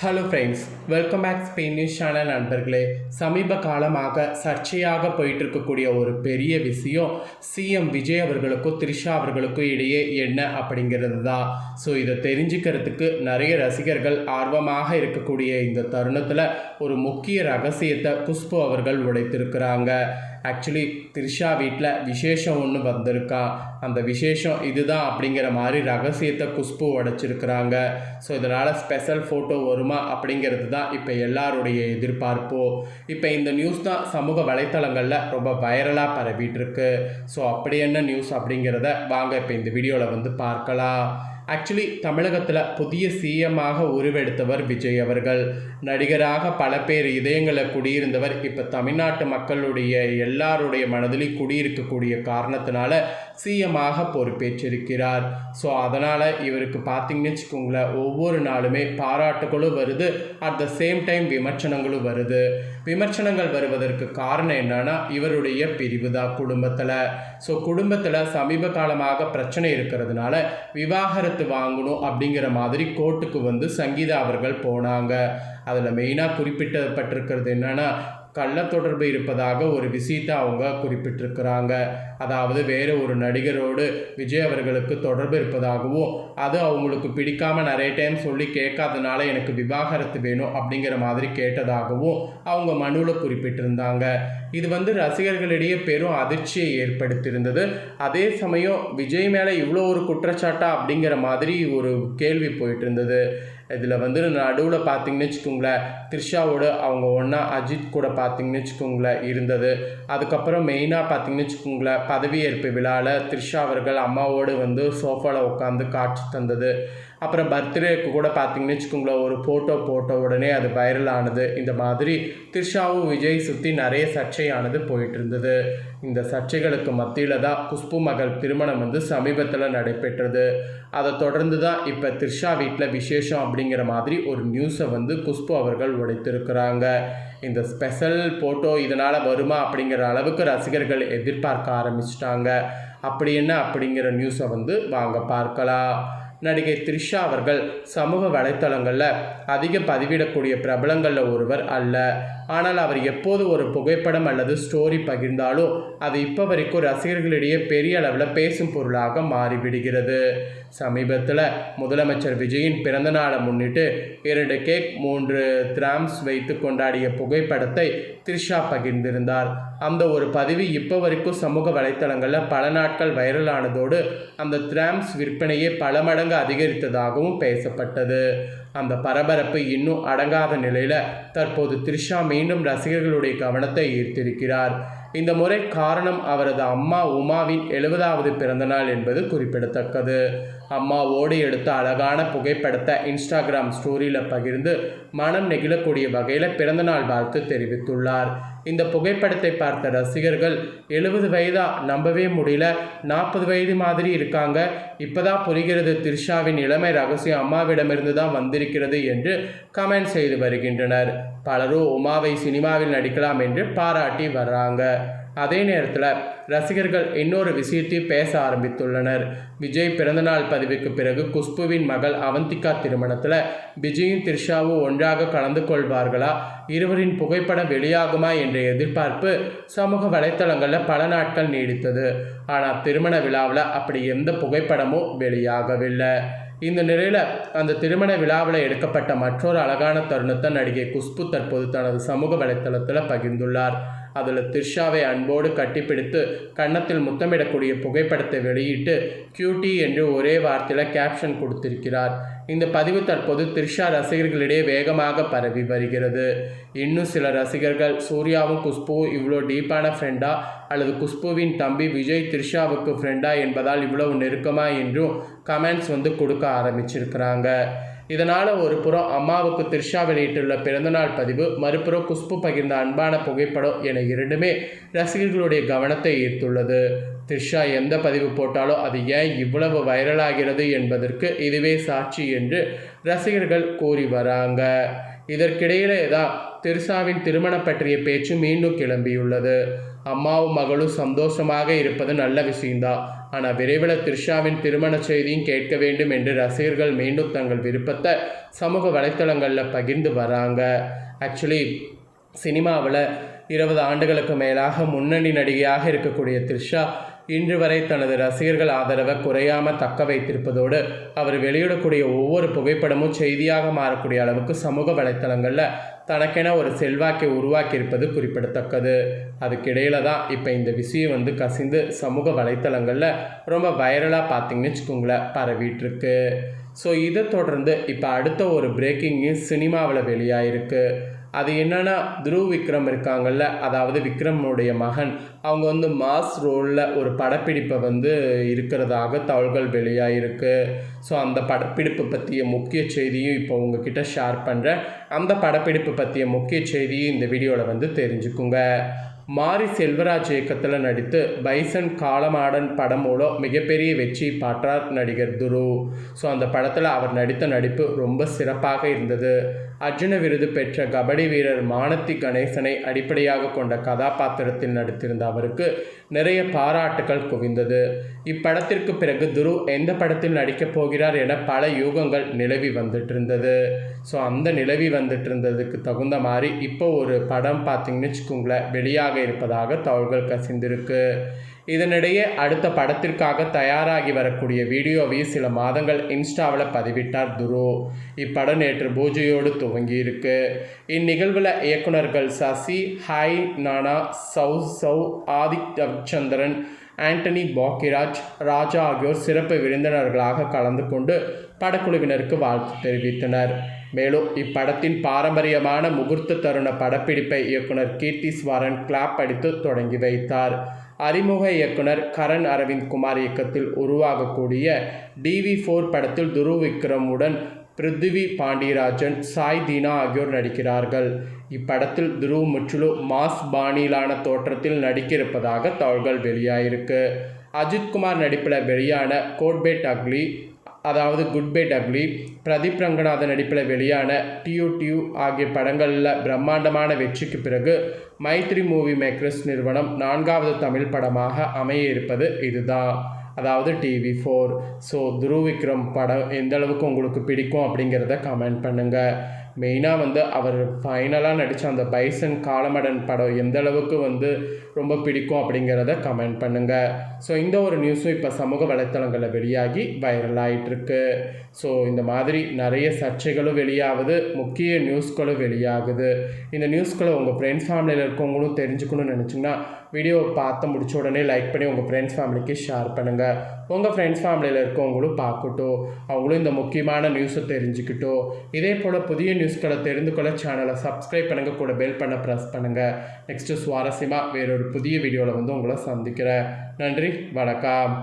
Hello friends, welcome back Spain news channel நண்பர்களே. சமீப காலமாக சர்ச்சையாக போயிட்டு இருக்கக்கூடிய ஒரு பெரிய விஷயம் சிஎம் விஜய் அவர்களுக்கும் த்ரிஷா அவர்களுக்கும் இடையே என்ன அப்படிங்கிறது தான். ஸோ இதை தெரிஞ்சுக்கிறதுக்கு நிறைய ரசிகர்கள் ஆர்வமாக இருக்கக்கூடிய இந்த தருணத்தில் ஒரு முக்கிய ரகசியத்தை குஷ்பு அவர்கள் உடைத்திருக்கிறாங்க. ஆக்சுவலி த்ரிஷா வீட்டில் விசேஷம் ஒன்று வந்திருக்கா. அந்த விசேஷம் இதுதான் அப்படிங்கிற மாதிரி ரகசியத்தை குஷ்பு உடைச்சிருக்கிறாங்க. ஸோ இதனால் ஸ்பெஷல் ஃபோட்டோ வருமா அப்படிங்கிறது தான் இப்போ எல்லாருடைய எதிர்பார்ப்போ. இப்போ இந்த நியூஸ் தான் சமூக வலைத்தளங்களில் ரொம்ப வைரலாக பரவிட்டுருக்கு. ஸோ அப்படி என்ன நியூஸ் அப்படிங்கிறத வாங்க இப்போ இந்த வீடியோவில் பார்க்கலாம். ஆக்சுவலி தமிழகத்தில் புதிய சிஎம்மாக உருவெடுத்தவர் விஜய் அவர்கள். நடிகராக பல பேர் இதயங்களை குடியிருந்தவர் இப்போ தமிழ்நாட்டு மக்களுடைய எல்லாருடைய மனதிலும் குடியிருக்கக்கூடிய காரணத்தினால சிஎம்மாக பொறுப்பேற்றிருக்கிறார். ஸோ அதனால் இவருக்கு பார்த்திங்கன்னு வச்சுக்கோங்களேன், ஒவ்வொரு நாளுமே பாராட்டுகளும் வருது, அட் த சேம் டைம் விமர்சனங்களும் வருது. விமர்சனங்கள் வருவதற்கு காரணம் என்னன்னா இவருடைய பிரிவு தான் குடும்பத்தில். ஸோ குடும்பத்தில் சமீப காலமாக பிரச்சனை இருக்கிறதுனால விவாகரத்து வாங்கணும் அப்படிங்கிற மாதிரி கோர்ட்டுக்கு சங்கீதா அவர்கள் போனாங்க. அதில் மெயினாக குறிப்பிட்டப்பட்டிருக்கிறது என்னன்னா கள்ள தொடர்பு இருப்பதாக ஒரு விஷயத்தை அவங்க குறிப்பிட்டிருக்கிறாங்க. அதாவது வேறு ஒரு நடிகரோடு விஜய் அவர்களுக்கு தொடர்பு இருப்பதாகவும் அது அவங்களுக்கு பிடிக்காமல் நிறைய டைம் சொல்லி கேட்காதனால எனக்கு விவாகரத்து வேணும் அப்படிங்கிற மாதிரி கேட்டதாகவும் அவங்க மனுவில் குறிப்பிட்டிருந்தாங்க. இது ரசிகர்களிடையே பெரும் அதிர்ச்சியை ஏற்படுத்தியிருந்தது. அதே சமயம் விஜய் மேலே இவ்வளோ ஒரு குற்றச்சாட்டா அப்படிங்கிற மாதிரி ஒரு கேள்வி போயிட்டு இருந்தது. இதில் நடுவில் பார்த்திங்கன்னு வச்சுக்கோங்களேன், த்ரிஷாவோட அவங்க ஒன்றா அஜித் கூட பார்த்திங்கன்னு வச்சுக்கோங்களேன் இருந்தது. அதுக்கப்புறம் மெயினாக பார்த்திங்கன்னு வச்சுக்கோங்களேன், பதவியேற்பு விழாவில் த்ரிஷா அவர்கள் அம்மாவோடு சோஃபாவில் உட்காந்து காட்சி தந்தது. அப்புறம் பர்த்டேக்கு கூட பார்த்திங்கன்னு வச்சுக்கோங்களேன் ஒரு ஃபோட்டோ போட்ட உடனே அது வைரல் ஆனது. இந்த மாதிரி த்ரிஷாவும் விஜய் சுற்றி நிறைய சர்ச்சையானது போயிட்டு இருந்தது. இந்த சர்ச்சைகளுக்கு மத்தியில் தான் குஷ்பு மகள் திருமணம் சமீபத்தில் நடைபெற்றது. அதை தொடர்ந்து தான் இப்போ த்ரிஷா வீட்டில் விசேஷம் அப்படிங்கிற மாதிரி ஒரு நியூஸை குஷ்பு அவர்கள் உடைத்திருக்கிறாங்க. இந்த ஸ்பெஷல் ஃபோட்டோ இதனால் வருமா அப்படிங்கிற அளவுக்கு ரசிகர்கள் எதிர்பார்க்க ஆரம்பிச்சிட்டாங்க. அப்படி என்ன அப்படிங்கிற நியூஸை வாங்க பார்க்கலாம். நடிகை த்ரிஷா அவர்கள் சமூக வலைத்தளங்களில் அதிக பதிவிடக்கூடிய பிரபலங்களில் ஒருவர் அல்ல. ஆனால் அவர் எப்போது ஒரு புகைப்படம் அல்லது ஸ்டோரி பகிர்ந்தாலும் அது இப்போ வரைக்கும் ரசிகர்களிடையே பெரிய அளவில் பேசும் பொருளாக மாறிவிடுகிறது. சமீபத்தில் முதலமைச்சர் விஜயின் பிறந்த நாளை முன்னிட்டு 2 கேக் 3 திராம்ஸ் வைத்து கொண்டாடிய புகைப்படத்தை த்ரிஷா பகிர்ந்திருந்தார். அந்த ஒரு பதிவு இப்போ வரைக்கும் சமூக வலைத்தளங்களில் பல நாட்கள் வைரலானதோடு அந்த திராம்ஸ் விற்பனையே பல மடங்கு அதிகரித்ததாகவும் பேசப்பட்டது. அந்த பரபரப்பு இன்னும் அடங்காத நிலையில் தற்போது த்ரிஷா மீண்டும் ரசிகர்களுடைய கவனத்தை ஈர்த்திருக்கிறார். இந்த முறை காரணம் அவரது அம்மா உமாவின் 70வது பிறந்தநாள் என்பது குறிப்பிடத்தக்கது. அம்மாவோடு எடுத்த அழகான புகைப்படத்தை இன்ஸ்டாகிராம் ஸ்டோரியில் பகிர்ந்து மனம் நெகிழக்கூடிய வகையில் பிறந்தநாள் வாழ்த்து தெரிவித்துள்ளார். இந்த புகைப்படத்தை பார்த்த ரசிகர்கள் 70 வயதா, நம்பவே முடியல, 40 வயது மாதிரி இருக்காங்க, இப்போதான் புரிகிறது த்ரிஷாவின் இளமை ரகசியம் அம்மாவிடமிருந்து தான் வந்திருக்கிறது என்று கமெண்ட் செய்து வருகின்றனர். பலரும் உமாவை சினிமாவில் நடிக்கலாம் என்று பாராட்டி வர்றாங்க. அதே நேரத்தில் ரசிகர்கள் இன்னொரு விஷயத்தையும் பேச ஆரம்பித்துள்ளனர். விஜய் பிறந்தநாள் பதிவுக்கு பிறகு குஷ்புவின் மகள் அவந்திகா திருமணத்தில் விஜயும் த்ரிஷாவும் ஒன்றாக கலந்து கொள்வார்களா, இருவரின் புகைப்படம் வெளியாகுமா என்ற எதிர்பார்ப்பு சமூக வலைத்தளங்களில் பல நாட்கள் நீடித்தது. ஆனால் திருமண விழாவில் அப்படி எந்த புகைப்படமும் வெளியாகவில்லை. இந்த நிலையில் அந்த திருமண விழாவில் எடுக்கப்பட்ட மற்றொரு அழகான தருணத்தை நடிகை குஷ்பு தற்போது தனது சமூக வலைத்தளத்தில் பகிர்ந்துள்ளார். அதில் த்ரிஷாவை அன்போடு கட்டிப்பிடித்து கன்னத்தில் முத்தமிடக்கூடிய புகைப்படத்தை வெளியிட்டு கியூட்டி என்று ஒரே வார்த்தையில் கேப்ஷன் கொடுத்திருக்கிறார். இந்த பதிவு தற்போது த்ரிஷா ரசிகர்களிடையே வேகமாக பரவி வருகிறது. இன்னும் சில ரசிகர்கள் சூர்யாவும் குஷ்புவும் இவ்வளோ டீப்பான ஃப்ரெண்டா அல்லது குஷ்புவின் தம்பி விஜய் த்ரிஷாவுக்கு ஃப்ரெண்டா என்பதால் இவ்வளவு நெருக்கமா என்றும் கமெண்ட்ஸ் கொடுக்க ஆரம்பிச்சிருக்கிறாங்க. இதனால் ஒரு புறம் அம்மாவுக்கு த்ரிஷா வெளியிட்டுள்ள பிறந்தநாள் பதிவு, மறுபுறம் குஷ்பு பகிர்ந்த அன்பான புகைப்படம் என இரண்டுமே ரசிகர்களுடைய கவனத்தை ஈர்த்துள்ளது. த்ரிஷா எந்த பதிவு போட்டாலோ அது ஏன் இவ்வளவு வைரலாகிறது என்பதற்கு இதுவே சாட்சி என்று ரசிகர்கள் கூறி வராங்க. இதற்கிடையிலே தான் த்ரிஷாவின் திருமணம் பற்றிய பேச்சு மீண்டும் கிளம்பியுள்ளது. அம்மாவும் மகளும் சந்தோஷமாக இருப்பது நல்ல விஷயம்தான். ஆனால் விரைவில் த்ரிஷாவின் திருமண செய்தியும் கேட்க வேண்டும் என்று ரசிகர்கள் மீண்டும் தங்கள் விருப்பத்தை சமூக வலைத்தளங்களில் பகிர்ந்து வராங்க. ஆக்சுவலி சினிமாவில் 20 ஆண்டுகளுக்கு மேலாக முன்னணி நடிகையாக இருக்கக்கூடிய த்ரிஷா இன்று வரை தனது ரசிகர்கள் ஆதரவை குறையாமல் தக்க வைத்திருப்பதோடு அவர் வெளியிடக்கூடிய ஒவ்வொரு புகைப்படமும் செய்தியாக மாறக்கூடிய அளவுக்கு சமூக வலைத்தளங்களில் தனக்கென ஒரு செல்வாக்கை உருவாக்கியிருப்பது குறிப்பிடத்தக்கது. அதுக்கிடையில தான் இப்போ இந்த விஷயம் கசிந்து சமூக வலைத்தளங்களில் ரொம்ப வைரலாக பார்த்தீங்கன்னு வச்சுக்கோங்களேன் பரவிட்டுருக்கு. ஸோ இதை தொடர்ந்து இப்போ அடுத்த ஒரு பிரேக்கிங் நியூஸ் சினிமாவில் வெளியாயிருக்கு. அது என்னென்னா, துருவ் விக்ரம் இருக்காங்கல்ல, அதாவது விக்ரமுடைய மகன், அவங்க மாஸ் ரோலில் ஒரு படப்பிடிப்பை இருக்கிறதாக தகவல்கள் வெளியாகிருக்கு. ஸோ அந்த படப்பிடிப்பு பற்றிய முக்கிய செய்தியும் இப்போ உங்ககிட்ட ஷேர் பண்ணுறேன். அந்த படப்பிடிப்பு பற்றிய முக்கிய செய்தியும் இந்த வீடியோவில் தெரிஞ்சுக்குங்க. மாரி செல்வராஜ் இயக்கத்தில் நடித்து பைசன் காலமாடன் படம் மூலம் மிகப்பெரிய வெற்றி பாற்றார் நடிகர் துருவ். ஸோ அந்த படத்தில் அவர் நடித்த நடிப்பு ரொம்ப சிறப்பாக இருந்தது. அர்ஜுன விருது பெற்ற கபடி வீரர் மானத்தி கணேசனை அடிப்படையாக கொண்ட கதாபாத்திரத்தில் நடித்திருந்த அவருக்கு நிறைய பாராட்டுகள் குவிந்தது. இப்படத்திற்கு பிறகு துருவ் எந்த படத்தில் நடிக்கப் போகிறார் என பல யூகங்கள் நிலவி வந்துட்டு இருந்தது. ஸோ அந்த நிலவி வந்துட்டு இருந்ததுக்கு தகுந்த மாதிரி இப்போ ஒரு படம் பார்த்தீங்கன்னு வச்சுக்கோங்களேன் வெளியாக இருப்பதாக தகவல்கள் கசிந்திருக்கு. இதனிடையே அடுத்த படத்திற்காக தயாராகி வரக்கூடிய வீடியோவையும் சில மாதங்கள் இன்ஸ்டாவில் பதிவிட்டார் துருவ். இப்படம் நேற்று பூஜையோடு துவங்கியிருக்கு. இந்நிகழ்வில் இயக்குநர்கள் சசி, ஹாய் நானா, சௌ, ஆதிக் ரவிச்சந்திரன், ஆண்டனி பாக்கிராஜ், ராஜா ஆகியோர் சிறப்பு விருந்தினர்களாக கலந்து கொண்டு படக்குழுவினருக்கு வாழ்த்து தெரிவித்தனர். மேலும் இப்படத்தின் பாரம்பரியமான முகூர்த்த தருண படப்பிடிப்பை இயக்குனர் கீர்த்திஸ்வரன் கிளாப் அடித்து தொடங்கி வைத்தார். அறிமுக இயக்குனர் கரண் அரவிந்த் குமார் இயக்கத்தில் உருவாகக்கூடிய DV4 படத்தில் துருவ் விக்ரமுடன் பிருத்திவி பாண்டியராஜன், சாய் தீனா ஆகியோர் நடிக்கிறார்கள். இப்படத்தில் துருவ் முற்றிலும் மாஸ் பாணியிலான தோற்றத்தில் நடிக்கிருப்பதாக தகவல்கள் வெளியாயிருக்கு. அஜித்குமார் நடிப்பில் வெளியான கோட்பேட் அக்லி, அதாவது குட் பை டக்லி, பிரதீப் ரங்கநாதன் நடிப்பில் வெளியான டியூ ஆகிய படங்களில் பிரம்மாண்டமான வெற்றிக்கு பிறகு மைத்ரி மூவி மேக்கர்ஸ் நிறுவனம் 4வது தமிழ் படமாக அமைய இருப்பது இதுதான், அதாவது TV4. ஸோ துருவ் விக்ரம் படம் எந்த அளவுக்கு உங்களுக்கு பிடிக்கும் அப்படிங்கிறத கமெண்ட் பண்ணுங்கள். மெயினாக அவர் ஃபைனலாக நடித்த அந்த பைசன் காலமடன் படம் எந்த அளவுக்கு ரொம்ப பிடிக்கும் அப்படிங்கிறத கமெண்ட் பண்ணுங்கள். ஸோ இந்த ஒரு நியூஸும் இப்போ சமூக வலைத்தளங்களில் வெளியாகி வைரல் ஆகிட்டுருக்கு. ஸோ இந்த மாதிரி நிறைய சர்ச்சைகளும் வெளியாகுது, முக்கிய நியூஸ்களும் வெளியாகுது. இந்த நியூஸ்களை உங்கள் ஃப்ரெண்ட்ஸ் ஃபேமிலியில் இருக்கவங்களும் தெரிஞ்சுக்கணும்னு நினச்சிங்கன்னா வீடியோவை பார்த்து முடிச்ச உடனே லைக் பண்ணி உங்கள் ஃப்ரெண்ட்ஸ் ஃபேமிலிக்கு ஷேர் பண்ணுங்கள். உங்கள் ஃப்ரெண்ட்ஸ் ஃபேமிலியில் இருக்கவங்களும் பார்க்கட்டும், அவங்களும் இந்த முக்கியமான நியூஸை தெரிஞ்சுக்கிட்டோம். இதே போல் புதிய நியூஸ்களை தெரிந்து கொள்ள சேனலை சப்ஸ்கிரைப் பண்ணுங்கள், கூட பெல் பண்ண ப்ரெஸ் பண்ணுங்கள். நெக்ஸ்ட்டு சுவாரஸ்யமாக வேறொரு புதிய வீடியோவில் உங்களை சந்திக்கிறேன். நன்றி, வணக்கம்.